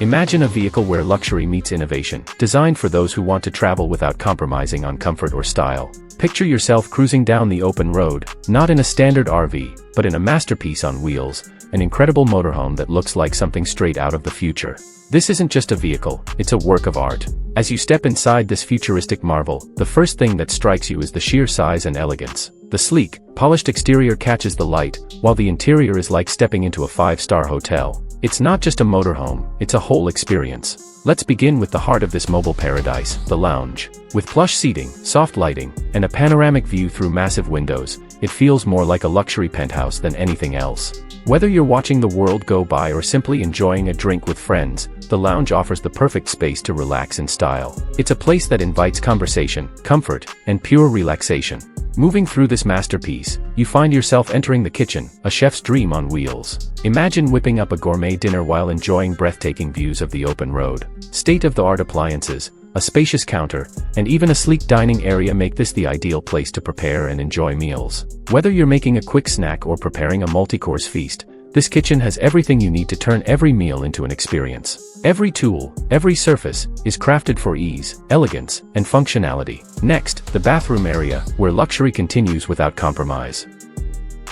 Imagine a vehicle where luxury meets innovation, designed for those who want to travel without compromising on comfort or style. Picture yourself cruising down the open road, not in a standard RV, but in a masterpiece on wheels, an incredible motorhome that looks like something straight out of the future. This isn't just a vehicle, it's a work of art. As you step inside this futuristic marvel, the first thing that strikes you is the sheer size and elegance. The sleek, polished exterior catches the light, while the interior is like stepping into a five-star hotel. It's not just a motorhome, it's a whole experience. Let's begin with the heart of this mobile paradise, the lounge. With plush seating, soft lighting, and a panoramic view through massive windows, it feels more like a luxury penthouse than anything else. Whether you're watching the world go by or simply enjoying a drink with friends, the lounge offers the perfect space to relax in style. It's a place that invites conversation, comfort, and pure relaxation. Moving through this masterpiece, you find yourself entering the kitchen, a chef's dream on wheels. Imagine whipping up a gourmet dinner while enjoying breathtaking views of the open road. State-of-the-art appliances, a spacious counter, and even a sleek dining area make this the ideal place to prepare and enjoy meals. Whether you're making a quick snack or preparing a multi-course feast, this kitchen has everything you need to turn every meal into an experience. Every tool, every surface, is crafted for ease, elegance, and functionality. Next, the bathroom area, where luxury continues without compromise.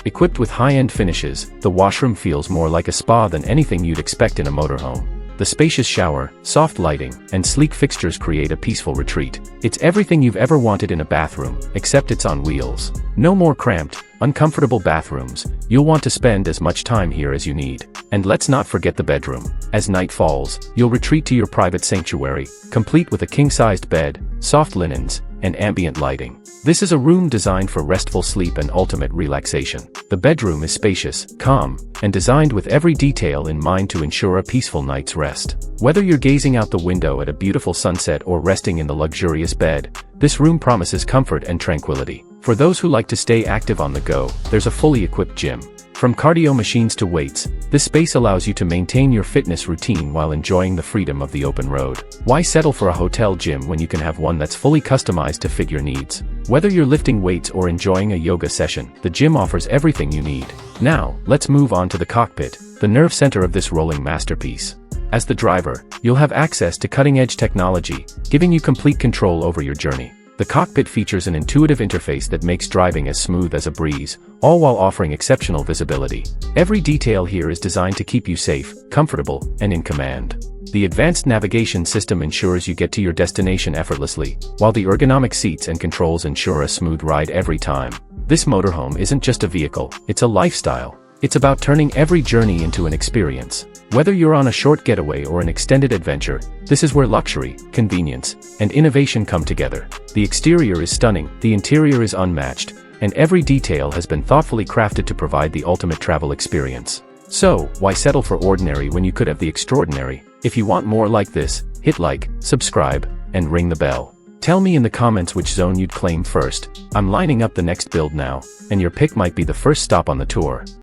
Equipped with high-end finishes, the washroom feels more like a spa than anything you'd expect in a motorhome. The spacious shower, soft lighting, and sleek fixtures create a peaceful retreat. It's everything you've ever wanted in a bathroom, except it's on wheels. No more cramped, uncomfortable bathrooms. You'll want to spend as much time here as you need. And let's not forget the bedroom. As night falls, you'll retreat to your private sanctuary, complete with a king-sized bed, soft linens, and ambient lighting. This is a room designed for restful sleep and ultimate relaxation. The bedroom is spacious, calm, and designed with every detail in mind to ensure a peaceful night's rest. Whether you're gazing out the window at a beautiful sunset or resting in the luxurious bed, this room promises comfort and tranquility. For those who like to stay active on the go, there's a fully equipped gym. From cardio machines to weights, this space allows you to maintain your fitness routine while enjoying the freedom of the open road. Why settle for a hotel gym when you can have one that's fully customized to fit your needs? Whether you're lifting weights or enjoying a yoga session, the gym offers everything you need. Now, let's move on to the cockpit, the nerve center of this rolling masterpiece. As the driver, you'll have access to cutting-edge technology, giving you complete control over your journey. The cockpit features an intuitive interface that makes driving as smooth as a breeze, all while offering exceptional visibility. Every detail here is designed to keep you safe, comfortable, and in command. The advanced navigation system ensures you get to your destination effortlessly, while the ergonomic seats and controls ensure a smooth ride every time. This motorhome isn't just a vehicle, it's a lifestyle. It's about turning every journey into an experience. Whether you're on a short getaway or an extended adventure, this is where luxury, convenience, and innovation come together. The exterior is stunning, the interior is unmatched, and every detail has been thoughtfully crafted to provide the ultimate travel experience. So, why settle for ordinary when you could have the extraordinary? If you want more like this, hit like, subscribe, and ring the bell. Tell me in the comments which zone you'd claim first. I'm lining up the next build now, and your pick might be the first stop on the tour.